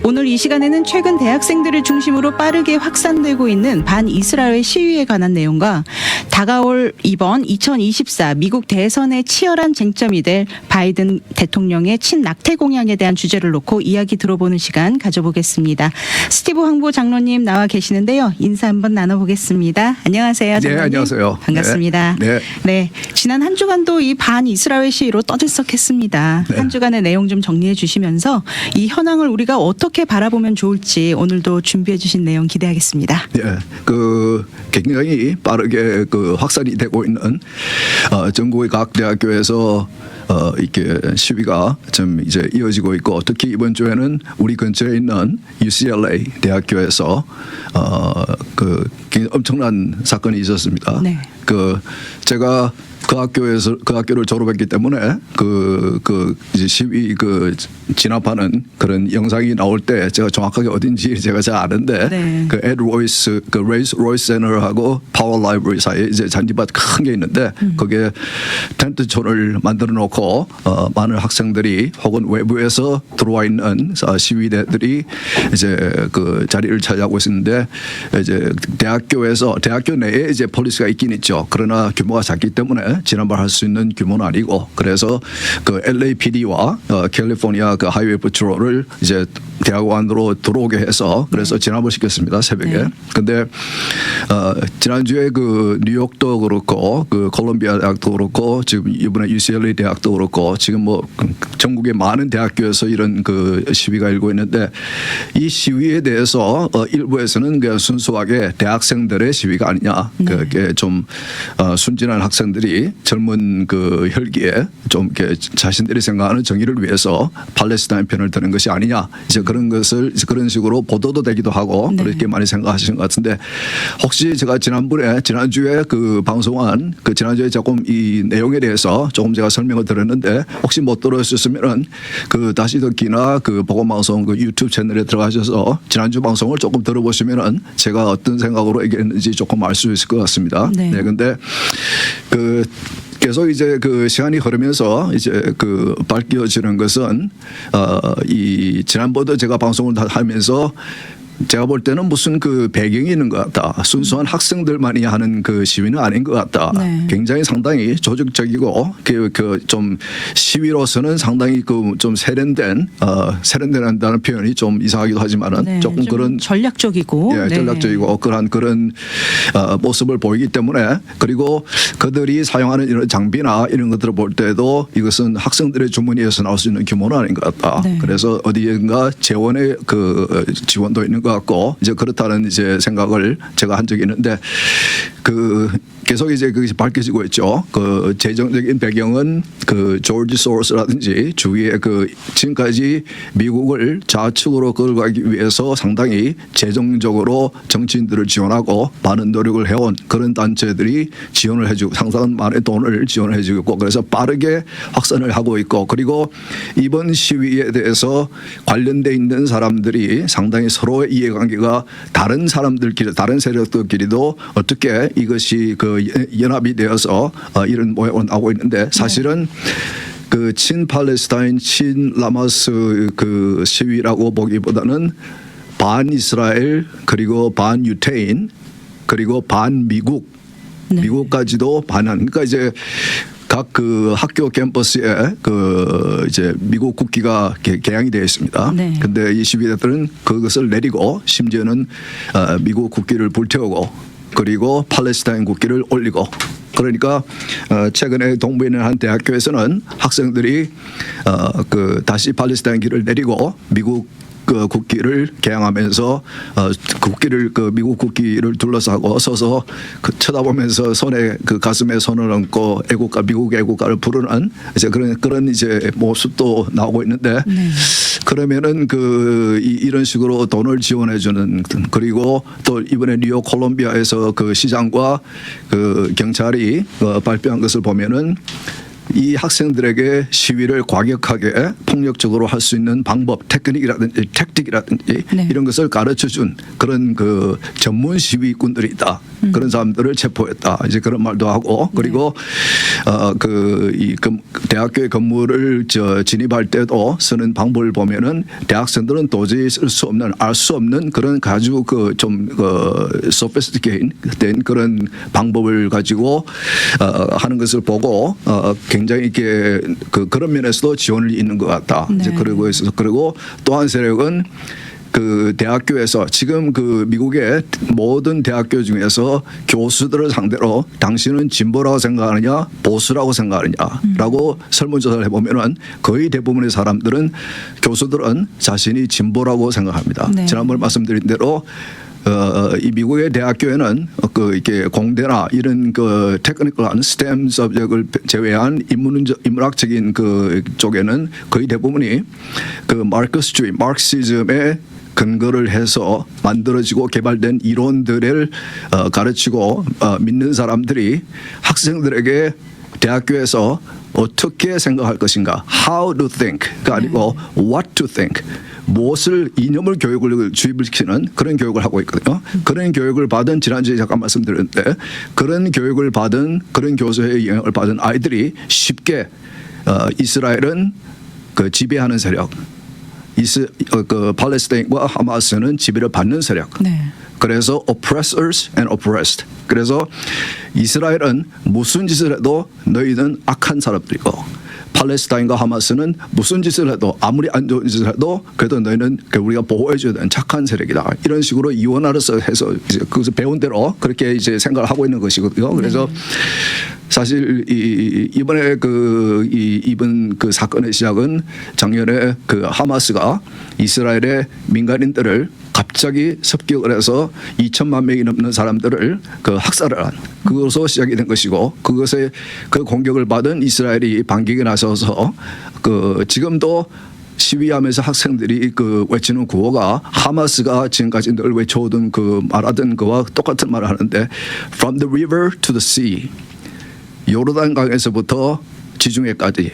오늘 이 시간에는 최근 대학생들을 중심으로 빠르게 확산되고 있는 반이스라엘 시위에 관한 내용과 다가올 이번 2024 미국 대선의 치열한 쟁점이 될 바이든 대통령의 친낙태 공약에 대한 주제를 놓고 이야기 들어보는 시간 가져보겠습니다. 스티브 황보 장로님 나와 계시는데요. 인사 한번 나눠보겠습니다. 안녕하세요. 장로님. 네, 안녕하세요. 반갑습니다. 네. 지난 한 주간도 이 반이스라엘 시위로 떠들썩했습니다. 네. 한 주간의 내용 좀 정리해 주시면서 이 현황을 우리가 어떻게 바라보면 좋을지 오늘도 준비해 주신 내용 기대하겠습니다. 네, 굉장히 빠르게 확산이 되고 있는 전국의 각 대학교에서 이렇게 시위가 좀 이제 이어지고 있고, 특히 이번 주에는 우리 근처에 있는 UCLA 대학교에서 굉장히 엄청난 사건이 있었습니다. 네. 제가 그 학교를 졸업했기 때문에 이제 시위 진압하는 그런 영상이 나올 때 제가 정확하게 어딘지 제가 잘 아는데, 네. 에드 로이스 로이스 세너하고 파워 라이브러리 사이에 이제 잔디밭 큰 게 있는데 거기에 텐트촌을 만들어 놓고 많은 학생들이 혹은 외부에서 들어와 있는 시위대들이 이제 그 자리를 차지하고 있는데, 이제 대학교 내에 이제 폴리스가 있긴 있죠. 그러나 규모가 작기 때문에 진압할 수 있는 규모는 아니고, 그래서 LAPD와 캘리포니아 하이웨이 패트롤을 이제 대학원으로 들어오게 해서 그래서 진압을 시켰습니다, 새벽에. 네. 근데 지난주에 뉴욕도 그렇고 콜롬비아 대학도 그렇고 지금 이번에 UCLA 대학도 그렇고 지금 전국의 많은 대학교에서 이런 시위가 일고 있는데, 이 시위에 대해서 일부에서는 그냥 순수하게 대학생들의 시위가 아니냐, 그게 좀 순진한 학생들이 젊은 혈기에 좀 이렇게 자신들이 생각하는 정의를 위해서 팔레스타인 편을 드는 것이 아니냐, 이제 그런 것을 그런 식으로 보도도 되기도 하고, 네. 그렇게 많이 생각하시는 것 같은데, 혹시 제가 지난주에 방송한 지난주에 조금 이 내용에 대해서 조금 제가 설명을 드렸는데, 혹시 못 들으셨으면은 다시 듣기나 보건방송 유튜브 채널에 들어가셔서 지난주 방송을 조금 들어보시면은 제가 어떤 생각으로 얘기했는지 조금 알 수 있을 것 같습니다. 네. 근데 계속 이제 시간이 흐르면서 이제 밝혀지는 것은 이 지난번도 제가 방송을 다 하면서 제가 볼 때는 무슨 배경이 있는 것 같다. 순수한 학생들만이 하는 시위는 아닌 것 같다. 네. 굉장히 상당히 조직적이고 좀 시위로서는 상당히 좀 세련된다는 표현이 좀 이상하기도 하지만은 네, 조금 좀 그런 전략적이고, 예, 전략적이고 그런 모습을 보이기 때문에, 그리고 그들이 사용하는 이런 장비나 이런 것들을 볼 때도 이것은 학생들의 주머니에서 나올 수 있는 규모는 아닌 것 같다. 네. 그래서 어디엔가 재원의 지원도 있는 것 같고, 이제 그렇다는 이제 생각을 제가 한 적이 있는데, 계속 이제 그것이 밝혀지고 있죠. 재정적인 배경은 조지 소로스라든지 주위에 지금까지 미국을 좌측으로 끌어가기 위해서 상당히 재정적으로 정치인들을 지원하고 많은 노력을 해온 그런 단체들이 지원을 해주고 상당한 많은 돈을 지원을 해주고 있고, 그래서 빠르게 확산을 하고 있고, 그리고 이번 시위에 대해서 관련돼 있는 사람들이 상당히 서로의 이해관계가 다른 사람들끼리, 다른 세력들끼리도 어떻게 이것이 연합이 되어서 이런 모양으로 나오고 있는데, 사실은 친팔레스타인 친라마스 시위라고 보기보다는 반이스라엘, 그리고 반유태인, 그리고 반미국, 네. 미국까지도 반한, 그러니까 이제 각 학교 캠퍼스에 이제 미국 국기가 개양이 되어 있습니다. 네. 근데 이 시위대들은 그것을 내리고 심지어는 미국 국기를 불태우고, 그리고 팔레스타인 국기를 올리고, 그러니까 최근에 동부에 있는 한 대학교에서는 학생들이 다시 팔레스타인 길을 내리고 미국 국기를 개양하면서 미국 국기를 둘러싸고 서서 쳐다보면서 손에 가슴에 손을 얹고 애국가, 미국 애국가를 부르는 이제 그런 이제 모습도 나오고 있는데, 네. 그러면은 이런 식으로 돈을 지원해 주는, 그리고 또 이번에 뉴욕 콜롬비아에서 시장과 경찰이 발표한 것을 보면은 이 학생들에게 시위를 과격하게 폭력적으로 할 수 있는 방법, 테크닉이라든지 택틱이라든지 네. 이런 것을 가르쳐준 그런 그 전문 시위꾼들이 있다. 그런 사람들을 체포했다. 이제 그런 말도 하고 그리고 이 대학교의 건물을 진입할 때도 쓰는 방법을 보면은 대학생들은 도저히 쓸 수 없는 알 수 없는 그런 아주 좀 sophisticated 된 그런 방법을 가지고 하는 것을 보고 굉장히 이렇게 그런 면에서도 지원을 있는 것 같다. 네. 이제 그리고 또 한 세력은 그 대학교에서 지금 그 미국의 모든 대학교 중에서 교수들을 상대로 당신은 진보라고 생각하느냐 보수라고 생각하느냐라고 설문조사를 해보면은 거의 대부분의 사람들은 교수들은 자신이 진보라고 생각합니다. 네. 지난번에 말씀드린 대로 이 미국의 대학교에는 이렇게 공대나 이런 그 테크니컬한 스템 서브젝트를 제외한 인문학적인 그 쪽에는 거의 대부분이 그 마르크시즘의 근거를 해서 만들어지고 개발된 이론들을 가르치고 믿는 사람들이 학생들에게 대학교에서 어떻게 생각할 것인가, how to think가 아니고 what to think. 무엇을 이념을 교육을 주입을 시키는 그런 교육을 하고 있거든요. 그런 교육을 받은 지난주에 잠깐 말씀드렸는데 그런 교육을 받은 그런 교수의 영향을 받은 아이들이 쉽게 이스라엘은 그 지배하는 세력, 그 팔레스타인과 하마스는 지배를 받는 세력. 네. 그래서 oppressors and oppressed. 그래서 이스라엘은 무슨 짓을 해도 너희는 악한 사람들이고 팔레스타인과 하마스는 무슨 짓을 해도 아무리 안 좋은 짓을 해도 그래도 너희는 우리가 보호해줘야 되는 착한 세력이다. 이런 식으로 이원화해서 해서 이제 그것을 배운 대로 그렇게 이제 생각을 하고 있는 것이거든요. 그래서 사실 이번에 이번 그 사건의 시작은 작년에 그 하마스가 이스라엘의 민간인들을 갑자기 습격을 해서 2천만 명이 넘는 사람들을 그 학살을 한 그것으로 시작이 된 것이고 그것에 그 공격을 받은 이스라엘이 반격에 나서서 그 지금도 시위하면서 학생들이 그 외치는 구호가 하마스가 지금까지 늘 외쳐오던 그 말하던 그와 똑같은 말을 하는데 From the river to the sea 요르단 강에서부터 지중해까지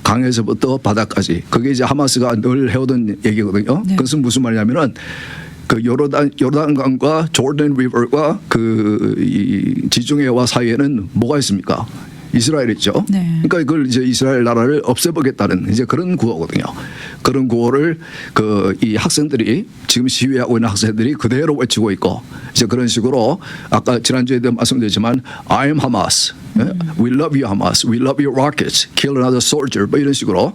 강에서부터 바다까지 그게 이제 하마스가 늘 해오던 얘기거든요. 네. 그것은 무슨 말이냐면은 그 요르단강과 조던 리버가 이 지중해와 사이에는 뭐가 있습니까? 이스라엘이죠. 네. 그러니까 이걸 이제 이스라엘 나라를 없애보겠다는 이제 그런 구호거든요. 그런 구호를 이 학생들이 지금 시위하고 있는 학생들이 그대로 외치고 있고 이제 그런 식으로 아까 지난주에도 말씀드렸지만 I'm Hamas, we love you Hamas, we love your rockets, kill another soldier 뭐 이런 식으로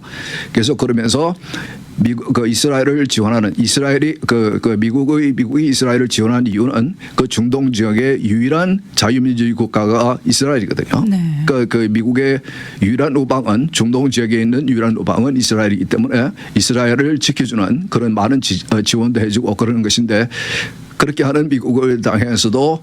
계속 그러면서 미국 이스라엘을 지원하는 미국이 이스라엘을 지원하는 이유는 그 중동 지역의 유일한 자유민주주의 국가가 이스라엘이거든요. 네. 그 미국의 유일한 우방은 중동 지역에 있는 유일한 우방은 이스라엘이기 때문에 이스라엘을 지켜주는 그런 많은 지원도 해주고 그러는 것인데 그렇게 하는 미국을 당해서도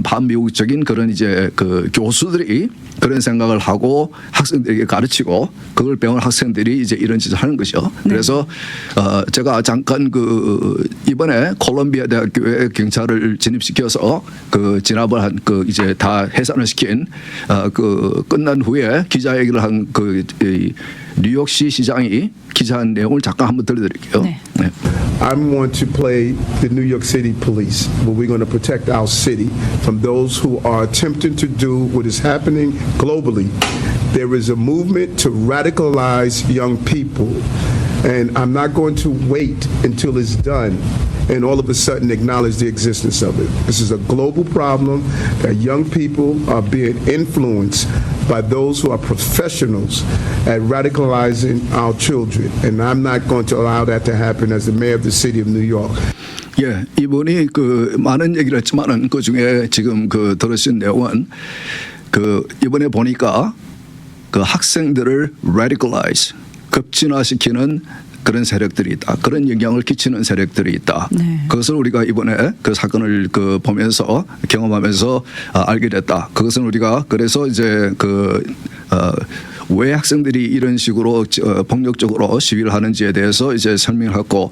반미국적인 그런 이제 그 교수들이 그런 생각을 하고 학생들에게 가르치고 그걸 배운 학생들이 이제 이런 짓을 하는 것이죠. 그래서 제가 잠깐 이번에 콜롬비아 대학교에 경찰을 진입시켜서 진압을 한 이제 다 해산을 시킨 끝난 후에 기자회견을 한 뉴욕시 시장이 기자한 내용을 잠깐 한번 들려드릴게요. 네. 네. I'm going to play the New York City police, but we're going to protect our city from those who are attempting to do what is happening globally. There is a movement to radicalize young people, and I'm not going to wait until it's done and all of a sudden acknowledge the existence of it. This is a global problem that young people are being influenced by those who are professionals at radicalizing our children. And I'm not going to allow that to happen as the mayor of the city of New York. 예, 이분이 많은 얘기를 했지만은 그 중에 지금 들으신 내용은 이번에 보니까 학생들을 radicalize, 급진화시키는 그런 세력들이 있다. 그런 영향을 끼치는 세력들이 있다. 네. 그것을 우리가 이번에 그 사건을 보면서 경험하면서 알게 됐다. 그것은 우리가 그래서 이제 왜 학생들이 이런 식으로 폭력적으로 시위를 하는지에 대해서 이제 설명했고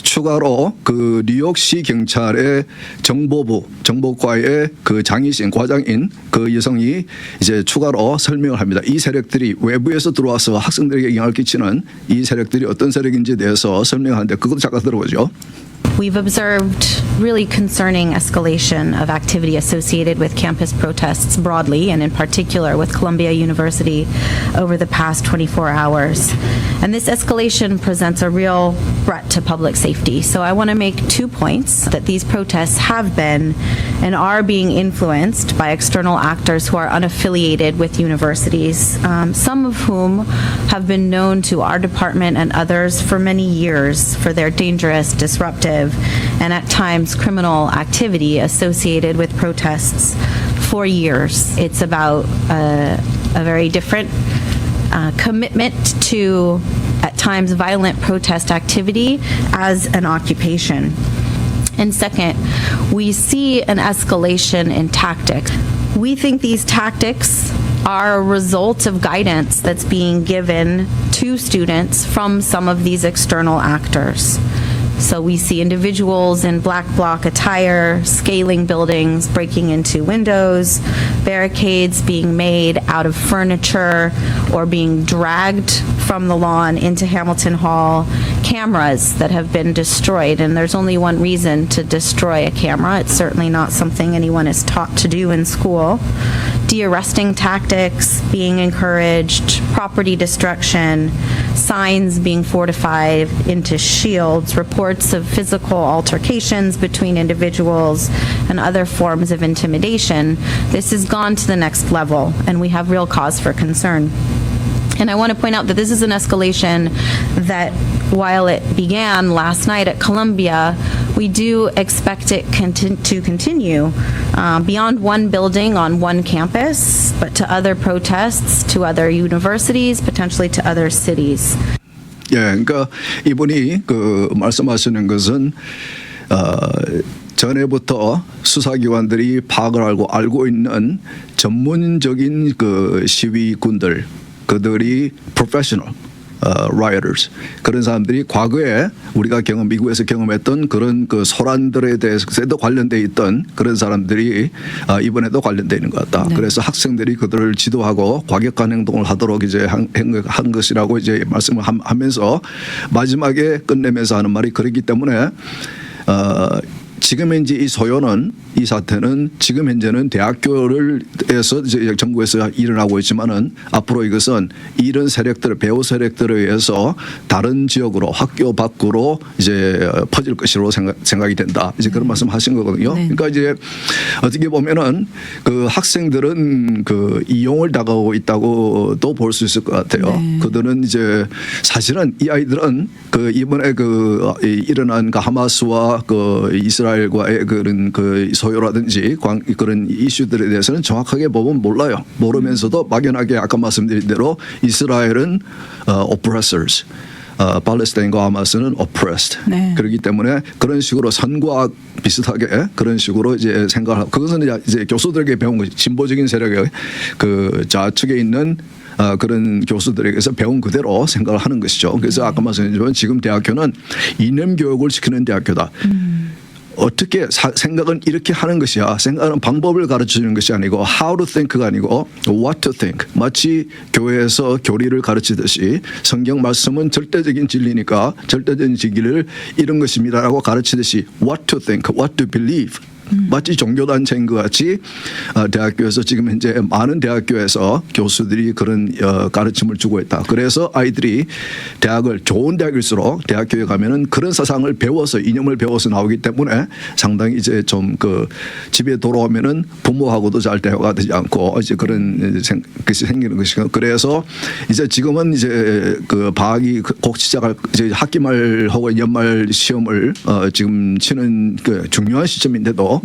추가로 그 뉴욕시 경찰의 정보과의 그 장이신 과장인 그 여성이 이제 추가로 설명을 합니다. 이 세력들이 외부에서 들어와서 학생들에게 영향을 끼치는 이 세력들이 어떤 세력인지에 대해서 설명하는데 그것도 잠깐 들어보죠. We've observed really concerning escalation of activity associated with campus protests broadly, and in particular with Columbia University over the past 24 hours. And this escalation presents a real threat to public safety. So I want to make 2 points: that these protests have been and are being influenced by external actors who are unaffiliated with universities, some of whom have been known to our department and others for many years for their dangerous, disruptive, and at times criminal activity associated with protests for years. It's about a very different commitment to, at times, violent protest activity as an occupation. And second, we see an escalation in tactics. We think these tactics are a result of guidance that's being given to students from some of these external actors. So we see individuals in black bloc attire scaling buildings, breaking into windows, barricades being made out of furniture or being dragged from the lawn into Hamilton Hall, cameras that have been destroyed. And there's only one reason to destroy a camera. It's certainly not something anyone is taught to do in school. De-arresting tactics being encouraged, property destruction, signs being fortified into shields, reports of physical altercations between individuals, and other forms of intimidation. This has gone to the next level, and we have real cause for concern. And I want to point out that this is an escalation that, while it began last night at Columbia, we do expect it to continue beyond one building on one campus, but to other protests, to other universities, potentially to other cities. 예, 그러니까 이분이 그 말씀하시는 것은 전에부터 수사기관들이 파악을 알고 있는 전문적인 그 시위군들, 그들이 professional rioters, 그런 사람들이 과거에 우리가 미국에서 경험했던 그런 그 소란들에 대해서도 관련돼 있던 그런 사람들이 이번에도 관련돼 있는 것 같다. 네. 그래서 학생들이 그들을 지도하고 과격한 행동을 하도록 이제 한 것이라고 이제 말씀을 하면서 마지막에 끝내면서 하는 말이 그렇기 때문에 지금 현재 이 소요는, 이 사태는 지금 현재는 대학교에서 이제 전국에서 일어나고 있지만은 앞으로 이것은 이런 세력들, 배후 세력들에 의해서 다른 지역으로, 학교 밖으로 이제 퍼질 것으로 생각이 된다. 이제 그런 말씀하신 거거든요. 네. 그러니까 이제 어떻게 보면은 그 학생들은 그 이용을 당하고 있다고도 볼 수 있을 것 같아요. 네. 그들은 이제 사실은 이 아이들은 그 이번에 그 일어난 그 하마스와 그 이스라엘과의 그런 그 소요라든지 그런 이슈들에 대해서는 정확하게 보면 몰라요. 모르면서도 막연하게 아까 말씀드린 대로 이스라엘은 oppressors, 팔레스타인과 하마스는 oppressed. 네. 그렇기 때문에 그런 식으로 선과 비슷하게 그런 식으로 이제 생각을 하고, 그것은 이제 교수들에게 배운 거지. 진보적인 세력의 그 좌측에 있는 그런 교수들에게서 배운 그대로 생각을 하는 것이죠. 그래서 아까 말씀드렸지만 지금 대학교는 이념 교육을 시키는 대학교다. 어떻게 생각은 이렇게 하는 것이야. 생각하는 방법을 가르치는 것이 아니고 how to think가 아니고 what to think. 마치 교회에서 교리를 가르치듯이 성경 말씀은 절대적인 진리니까 절대적인 진리를 이런 것입니다라고 가르치듯이 what to think, what to believe. 마치 종교단체인 것 같이 대학교에서 지금 현재 많은 대학교에서 교수들이 그런 가르침을 주고 있다. 그래서 아이들이 대학을 좋은 대학일수록 대학교에 가면은 그런 사상을 배워서 이념을 배워서 나오기 때문에 상당히 이제 좀 그 집에 돌아오면은 부모하고도 잘 대화가 되지 않고 이제 그런 것이 생기는 것이고, 그래서 이제 지금은 이제 그 방학이 곧 시작할 이제 학기 말 혹은 연말 시험을 지금 치는 그 중요한 시점인데도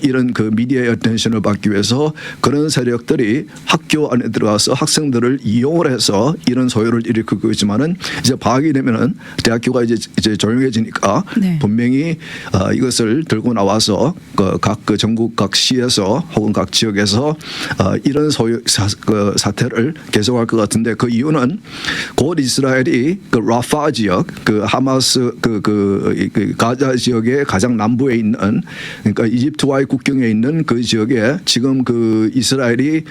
이런 그 미디어의 어텐션을 받기 위해서 그런 세력들이 학교 안에 들어가서 학생들을 이용을 해서 이런 소요를 일으키고 있지만은 이제 방학이 되면은 대학교가 이제 조용해지니까 네. 분명히 이것을 들고 나와서 각 전국 각 시에서 혹은 각 지역에서 이런 소요 사태를 계속할 것 같은데 그 이유는 곧 이스라엘이 그 라파 지역 그 하마스 그 가자 지역의 가장 남부에 있는 그러니까 이집트와의 국경에 있는 그 지역에 지금 그 이스라엘이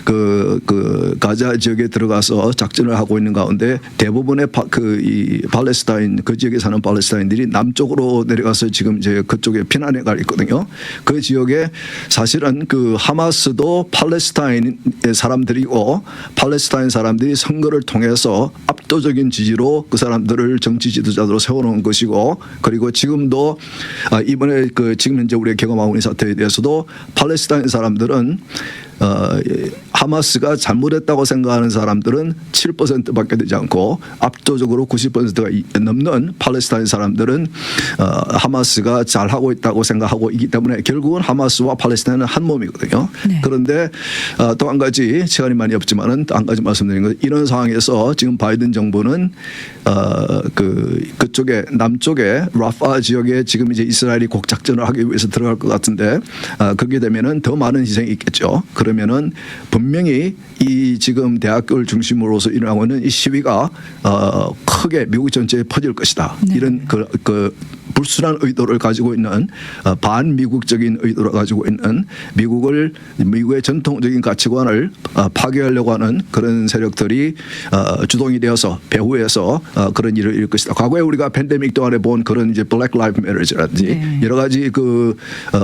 그 가자 지역에 들어가서 작전을 하고 있는 가운데 대부분의 이 팔레스타인 그 지역에 사는 팔레스타인들이 남쪽으로 내려가서 지금 이제 그쪽에 피난해 가 있거든요. 그 지역에 사실은 그 하마스도 팔레스타인의 사람들이고 팔레스타인 사람들이 선거를 통해서 압도적인 지지로 그 사람들을 정치 지도자로 세워놓은 것이고 그리고 지금도 이번에 그 지금 현재 우리가 경험하고 있는 사태에 대해서도 팔레스타인 사람들은 하마스가 잘못했다고 생각하는 사람들은 7%밖에 되지 않고 압도적으로 90%가 넘는 팔레스타인 사람들은 하마스가 잘하고 있다고 생각하고 있기 때문에 결국은 하마스와 팔레스타인은 한 몸이거든요. 네. 그런데 또 한 가지 시간이 많이 없지만은 또 한 가지 말씀드리는 건 이런 상황에서 지금 바이든 정부는 그쪽에 남쪽에 라파 지역에 지금 이제 이스라엘이 곧 작전을 하기 위해서 들어갈 것 같은데 그렇게 되면은 더 많은 희생이 있겠죠. 그러면은 분명히 이 지금 대학교를 중심으로서 일어나고 있는 이 시위가 크게 미국 전체에 퍼질 것이다. 네. 이런 그 불순한 의도를 가지고 있는 반미국적인 의도를 가지고 있는 미국의 전통적인 가치관을 파괴하려고 하는 그런 세력들이 주동이 되어서 배후에서 그런 일을 일으킬 것이다. 과거에 우리가 팬데믹 동안에 본 그런 이제 Black Lives Matter라든지 네. 여러 가지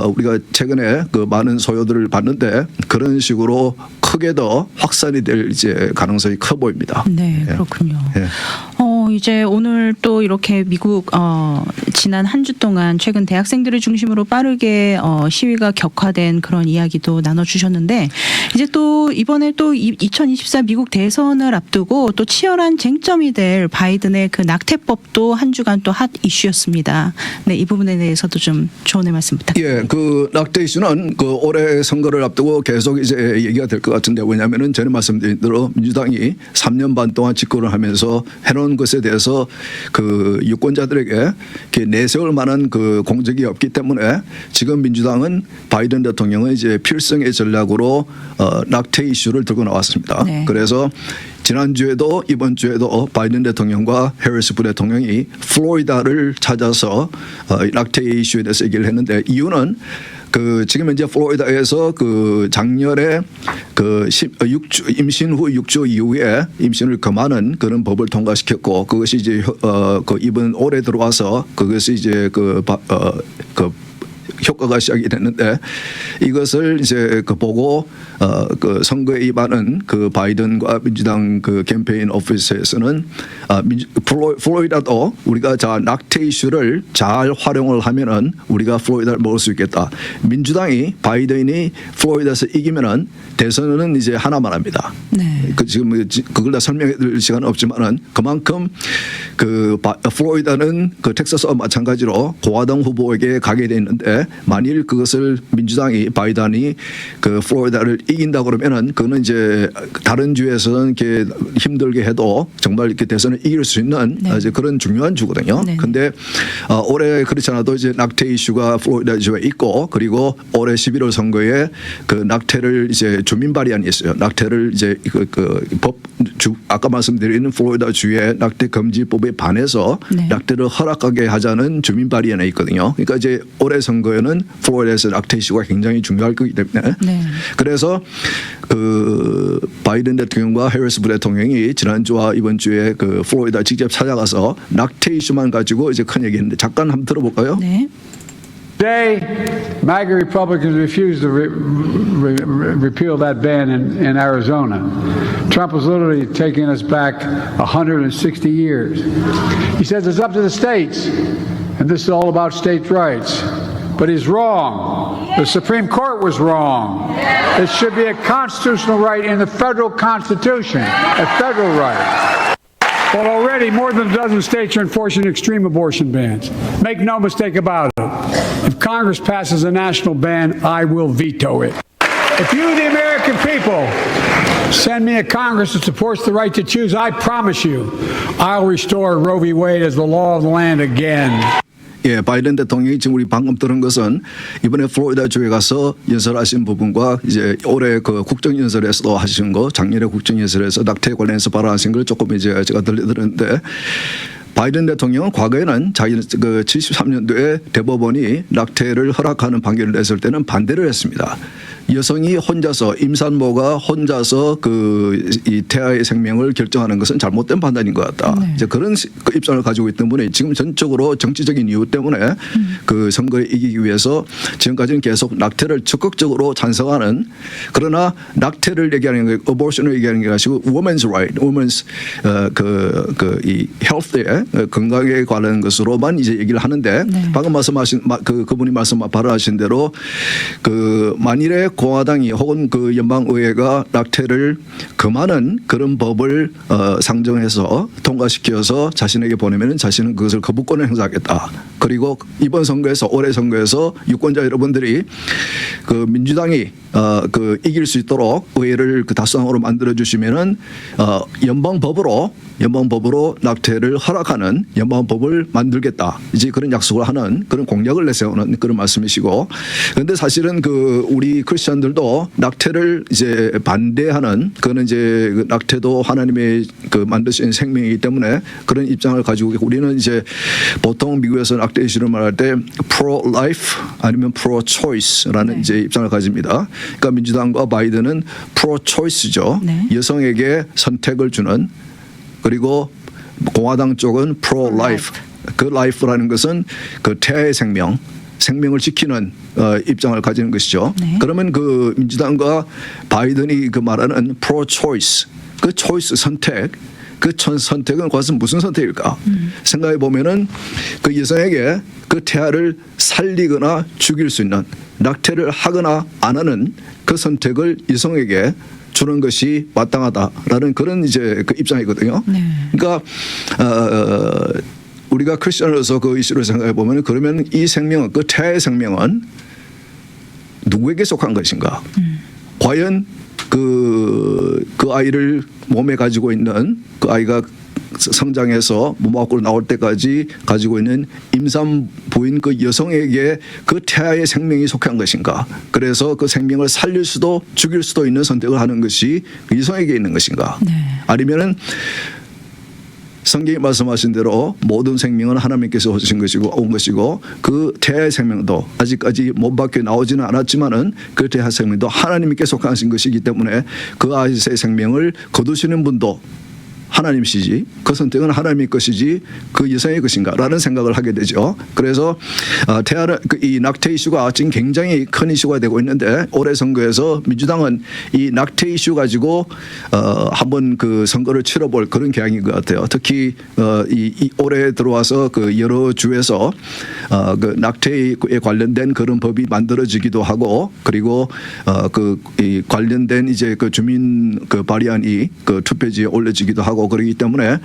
우리가 최근에 그 많은 소요들을 봤는데 그런 식으로 크게 더 확산이 될 이제 가능성이 커 보입니다. 네, 예. 그렇군요. 예. 이제 오늘 또 이렇게 미국 지난 한 주 동안 최근 대학생들을 중심으로 빠르게 시위가 격화된 그런 이야기도 나눠주셨는데 이제 또 이번에 또 2024 미국 대선을 앞두고 또 치열한 쟁점이 될 바이든의 그 낙태법도 한 주간 또 핫 이슈였습니다. 네, 이 부분에 대해서도 좀 조언의 말씀 부탁드립니다. 예, 그 낙태 이슈는 그 올해 선거를 앞두고 계속 이제 얘기가 될 것 같은데 왜냐하면은 전에 말씀드린 대로 민주당이 3년 반 동안 집권을 하면서 해놓은 것에 대해서 그 유권자들에게 내세울 만한 그 공적이 없기 때문에 지금 민주당은 바이든 대통령은 이제 필승의 전략으로 낙태 이슈를 들고 나왔습니다. 네. 그래서 지난주에도 이번 주에도 바이든 대통령과 해리스 부대통령이 플로리다를 찾아서 낙태 이슈에 대해서 얘기를 했는데 이유는 그 지금 현재 플로리다에서 그 작년에 그 임신 후 6주 이후에 임신을 금하는 그런 법을 통과시켰고 그것이 이제 그 이번 올해 들어와서 그것이 이제 그 효과가 시작이 됐는데 이것을 이제 그 보고 그 선거에 임하는 그 바이든과 민주당 그 캠페인 오피스에서는 플로리다도 우리가 낙태 이슈를 잘 활용을 하면은 우리가 플로리다를 먹을 수 있겠다. 민주당이 바이든이 플로리다에서 이기면은 대선은 이제 하나만 합니다. 네. 지금 그걸 다 설명해 드릴 시간은 없지만은 그만큼 그 플로리다는 그 텍사스와 마찬가지로 고화당 후보에게 가게 돼 있는데 만일 그것을 민주당이 바이든이 그 플로리다를 이긴다 그러면은 그거는 이제 다른 주에서는 이렇게 힘들게 해도 정말 이렇게 대선을 이길 수 있는 네. 이제 그런 중요한 주거든요. 네. 근데 올해 그렇지 않아도 이제 낙태 이슈가 플로리다 주에 있고 그리고 올해 11월 선거에 그 낙태를 이제 주민 발의안이 있어요. 낙태를 이제 아까 말씀드린 플로리다 주의 낙태 금지법에 반해서 네. 낙태를 허락하게 하자는 주민 발의안이 있거든요. 그러니까 이제 올해 선거에는 플로리다에서 낙태 이슈가 굉장히 중요할 거기 때문에 네. 그래서 그 바이든 대통령과 해리스 부대통령이 지난주와 이번 주에 그 플로리다 직접 찾아가서 낙태 이슈만 가지고 이제 큰 얘기했는데 잠깐 한번 들어볼까요? 네. Today, MAGA Republicans refused to repeal that ban in Arizona. Trump was literally taking us back 160 years. He says it's up to the states, and this is all about states' rights. But he's wrong. The Supreme Court was wrong. It should be a constitutional right in the federal Constitution, a federal right. Well, already more than a dozen states are enforcing extreme abortion bans. Make no mistake about it. If Congress passes a national ban, I will veto it. If you, the American people, send me a Congress that supports the right to choose, I promise you, I'll restore Roe v. Wade as the law of the land again. 예, 바이든 대통령이 지금 우리 방금 들은 것은 이번에 플로리다 주에 가서 연설하신 부분과 이제 올해 그 국정연설에서도 하신 거, 작년에 국정연설에서 낙태 관련해서 발언하신 걸 조금 이제 제가 들렸는데, 바이든 대통령은 과거에는 자기 그 73년도에 대법원이 낙태를 허락하는 판결을 냈을 때는 반대를 했습니다. 여성이 혼자서, 임산모가 혼자서 이 태아의 생명을 결정하는 것은 잘못된 판단인 것 같다. 네. 이제 그런 그 입장을 가지고 있던 분이 지금 전적으로 정치적인 이유 때문에 그 선거에 이기기 위해서 지금까지는 계속 낙태를 적극적으로 찬성하는, 그러나 낙태를 얘기하는 게 abortion을 얘기하는 게 아니고 women's right, women's 이 health에 건강에 관한 것으로만 이제 얘기를 하는데, 네. 방금 말씀하신 그분이 발언하신 대로 만일에 공화당이 혹은 그 연방의회가 낙태를 금하는 그런 법을 상정해서 통과시켜서 자신에게 보내면 자신은 그것을 거부권을 행사하겠다. 그리고 이번 선거에서, 올해 선거에서 유권자 여러분들이 그 민주당이 이길 수 있도록 의회를 그 다수당으로 만들어 주시면은 연방법으로 낙태를 허락하는 연방법을 만들겠다. 이제 그런 약속을 하는 그런 공약을 내세우는 그런 말씀이시고, 그런데 사실은 우리 크리스천들도 낙태를 이제 반대하는, 그거는 이제 그 낙태도 하나님의 만드신 생명이기 때문에 그런 입장을 가지고, 우리는 이제 보통 미국에서 낙태 이슈를 말할 때 pro life 아니면 pro choice라는 네. 이제 입장을 가집니다. 그러니까 민주당과 바이든은 pro choice죠. 네. 여성에게 선택을 주는, 그리고 공화당 쪽은 pro life. 그 life라는 것은 그 태아의 생명을 지키는 입장을 가지는 것이죠. 네. 그러면 그 민주당과 바이든이 그 말하는 pro choice, 그 choice 선택, 그 선택은 과연 무슨 선택일까? 생각해 보면은 그 여성에게 그 태아를 살리거나 죽일 수 있는, 낙태를 하거나 안 하는 그 선택을 여성에게 주는 것이 마땅하다라는 그런 이제 그 입장이거든요. 네. 그러니까 우리가 크리스천으로서 그 이슈를 생각해 보면, 그러면 이 생명은, 그 태아의 생명은 누구에게 속한 것인가? 과연 그 아이를 몸에 가지고 있는, 그 아이가 성장해서 몸 밖으로 나올 때까지 가지고 있는 임산부인 그 여성에게 그 태아의 생명이 속한 것인가? 그래서 그 생명을 살릴 수도 죽일 수도 있는 선택을 하는 것이 그 여성에게 있는 것인가? 네. 아니면은 성경이 말씀하신 대로 모든 생명은 하나님께서 온 것이고 그 태아의 생명도 아직까지 몸 밖에 나오지는 않았지만은 그 태아의 생명도 하나님께 속하신 것이기 때문에 그 아이의 생명을 거두시는 분도 하나님이시지, 그 선택은 하나님의 것이지 그 여성의 것인가라는 생각을 하게 되죠. 그래서 이 낙태 이슈가 지금 굉장히 큰 이슈가 되고 있는데, 올해 선거에서 민주당은 이 낙태 이슈 가지고 한번 그 선거를 치러볼 그런 경향인 것 같아요. 특히 이 올해 들어와서 그 여러 주에서 그 낙태에 관련된 그런 법이 만들어지기도 하고, 그리고 이 관련된 이제 그 주민 그 발의안이 그 투표지에 올려지기도 하고, 그렇기 때문에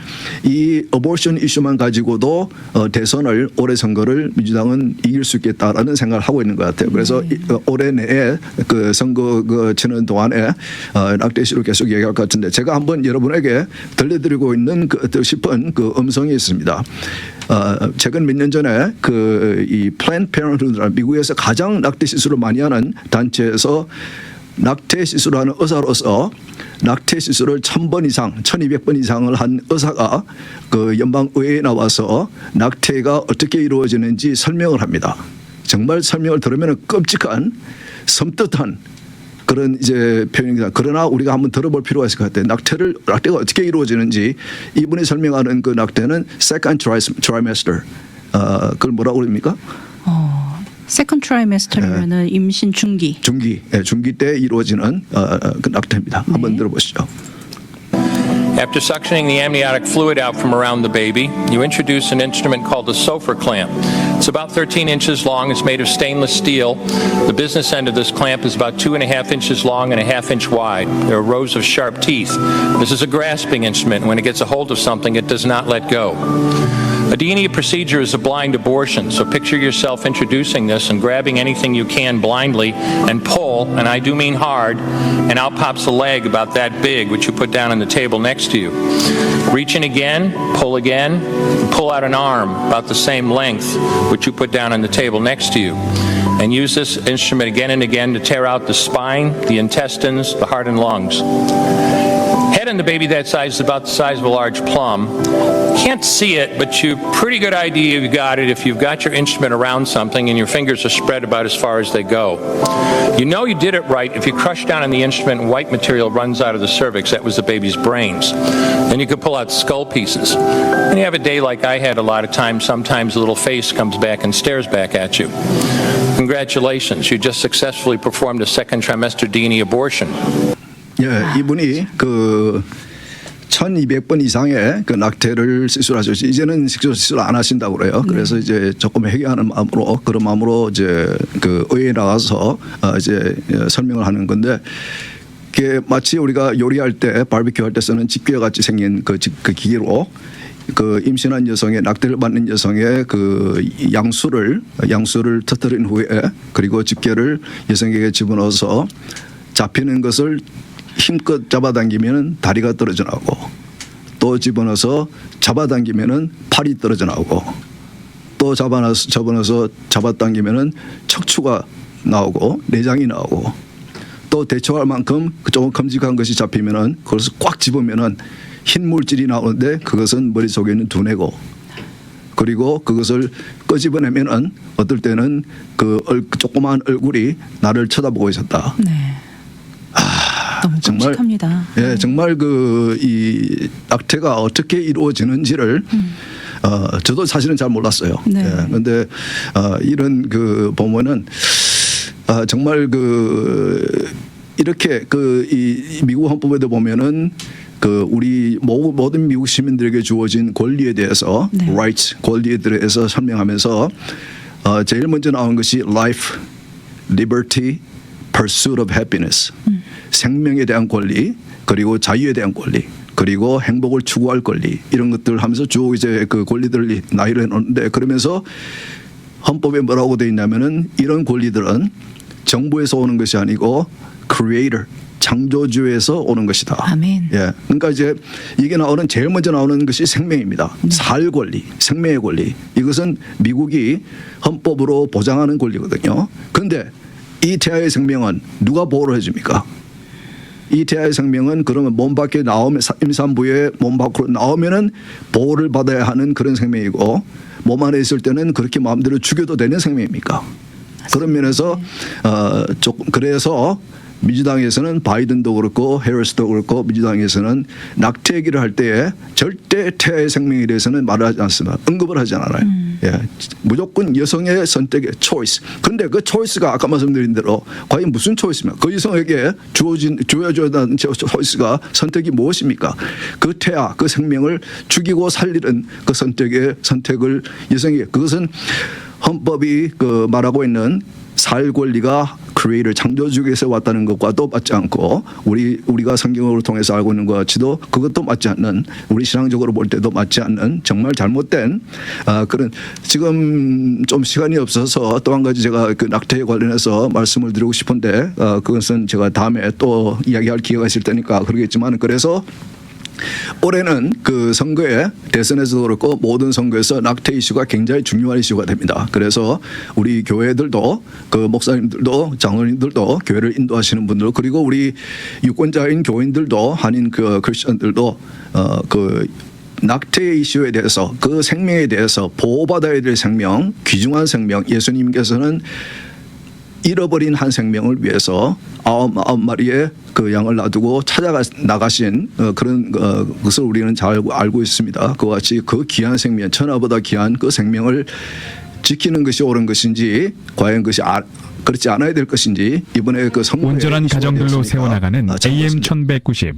이 어보션 이슈만 가지고도 대선을, 올해 선거를 민주당은 이길 수 있겠다라는 생각을 하고 있는 것 같아요. 그래서 올해 내에 그 선거 치는 동안에 낙태 이슈를 계속 얘기할 것 같은데, 제가 한번 여러분에게 들려드리고 있는 싶은 그 음성이 있습니다. 최근 몇 년 전에 이 플랜드 페런트후드라는 미국에서 가장 낙태 시술을 많이 하는 단체에서 낙태 시술을 하는 의사로서 낙태 시술을 1000번 이상, 1200번 이상을 한 의사가 그 연방의회에 나와서 낙태가 어떻게 이루어지는지 설명을 합니다. 정말 설명을 들으면 끔찍한, 섬뜩한 그런 이제 표현입니다. 그러나 우리가 한번 들어볼 필요가 있을 것 같아요. 낙태가 어떻게 이루어지는지. 이분이 설명하는 그 낙태는 second trimester. 그걸 뭐라고 그럽니까? 세컨드 트라이메스터면은 임신 중기. 중기 때 이루어지는 그 낙태입니다. 한번 들어보시죠. After suctioning the amniotic fluid out from around the baby, you introduce an instrument called the Sofer clamp. It's about 13 inches long. It's made of stainless steel. The business end of this clamp is about 2.5 inches long and 1/2 inch wide. There are rows of sharp teeth. This is a grasping instrument. When it gets a hold of something, it does not let go. A D&E procedure is a blind abortion, so picture yourself introducing this and grabbing anything you can blindly and pull, and I do mean hard, and out pops a leg about that big, which you put down on the table next to you. Reach in again, and pull out an arm about the same length, which you put down on the table next to you. And use this instrument again and again to tear out the spine, the intestines, the heart and lungs. Head in the baby that size is about the size of a large plum. Can't see it, but you've pretty good idea you've got it if you've got your instrument around something and your fingers are spread about as far as they go. You know you did it right if you crush down on the instrument and white material runs out of the cervix. That was the baby's brains. Then you could pull out skull pieces. And you have a day like I had a lot of times. Sometimes the little face comes back and stares back at you. Congratulations, you just successfully performed a second trimester D&E abortion. 예, 이분이 그 1200번 이상의 그 낙태를 시술하셨지 이제는 시술 안 하신다고 그래요. 그래서 이제 조금 회개하는 마음으로 그런 마음으로 이제 그 의회에 나가서 이제 설명을 하는 건데 그게 마치 우리가 요리할 때 바비큐 할 때 쓰는 집게 같이 생긴 그 기계로 그 임신한 여성의 낙태를 받는 여성의 그 양수를 터뜨린 후에 그리고 집게를 여성에게 집어넣어서 잡히는 것을 힘껏 잡아당기면 다리가 떨어져 나오고 또 집어넣어서 잡아당기면 팔이 떨어져 나오고 또 집어넣어서 잡아당기면 척추가 나오고 내장이 나오고 또 대처할 만큼 조금 큼직한 것이 잡히면 그것을 꽉 집으면 흰 물질이 나오는데 그것은 머릿속에 있는 두뇌고 그리고 그것을 끄집어내면 어떨 때는 그 조그마한 얼굴이 나를 쳐다보고 있었다. 네. 너무 끔찍합니다. 예, 정말 그 이 낙태가 어떻게 이루어지는지를 저도 사실은 잘 몰랐어요. 네. 그런데 이런 그 보면은 정말 그 이렇게 그 이 미국 헌법에도 보면은 그 우리 모든 미국 시민들에게 주어진 권리에 대해서 네. rights 권리에 대해서 설명하면서 제일 먼저 나온 것이 life, liberty, pursuit of happiness. 생명에 대한 권리, 그리고 자유에 대한 권리, 그리고 행복을 추구할 권리 이런 것들 하면서 쭉 이제 그 권리들을 나열해 놓는데 그러면서 헌법에 뭐라고 되어 있냐면은 이런 권리들은 정부에서 오는 것이 아니고 creator 창조주에서 오는 것이다. 아멘. 예, 그러니까 이제 이게 나오는 제일 먼저 나오는 것이 생명입니다. 네. 살 권리, 생명의 권리. 이것은 미국이 헌법으로 보장하는 권리거든요. 그런데 이 태아의 생명은 누가 보호를 해줍니까? 이 태아의 생명은 그러면 몸 밖에 나오면 임산부의 몸 밖으로 나오면은 보호를 받아야 하는 그런 생명이고 몸 안에 있을 때는 그렇게 마음대로 죽여도 되는 생명입니까? 그런 면에서 조금 그래서 민주당에서는 바이든도 그렇고 해리스도 그렇고 민주당에서는 낙태 얘기를 할 때에 절대 태아의 생명에 대해서는 말을 하지 않습니다. 언급을 하지 않아요. 예, 무조건 여성의 선택의 초이스. 그런데 그 초이스가 아까 말씀드린 대로 과연 무슨 초이스입니까? 그 여성에게 주어져야 하는 초이스가 선택이 무엇입니까? 그 태아, 그 생명을 죽이고 살리는 그 선택을 여성에게 그것은 헌법이 그 말하고 있는 살 권리가 크리에이터 창조주에서 왔다는 것과도 맞지 않고 우리가 성경을 통해서 알고 있는 것 같이도 그것도 맞지 않는 우리 신앙적으로 볼 때도 맞지 않는 정말 잘못된 그런 지금 좀 시간이 없어서 또 한 가지 제가 그 낙태에 관련해서 말씀을 드리고 싶은데 그것은 제가 다음에 또 이야기할 기회가 있을 테니까 그러겠지만 그래서 올해는 그 선거에 대선에서도 그렇고 모든 선거에서 낙태 이슈가 굉장히 중요한 이슈가 됩니다. 그래서 우리 교회들도 그 목사님들도 장로님들도 교회를 인도하시는 분들 그리고 우리 유권자인 교인들도 한인 그 크리스천들도 그 낙태 이슈에 대해서 그 생명에 대해서 보호받아야 될 생명, 귀중한 생명 예수님께서는 잃어버린 한 생명을 위해서 아홉 마리의 그 양을 놔두고 나가신 그런 것을 우리는 잘 알고 있습니다. 그와 같이 그 귀한 생명, 천하보다 귀한 그 생명을 지키는 것이 옳은 것인지 과연 그것이 그렇지 않아야 될 것인지 이번에 그 선거에 온전한 가정들로 세워나가는 AM 1190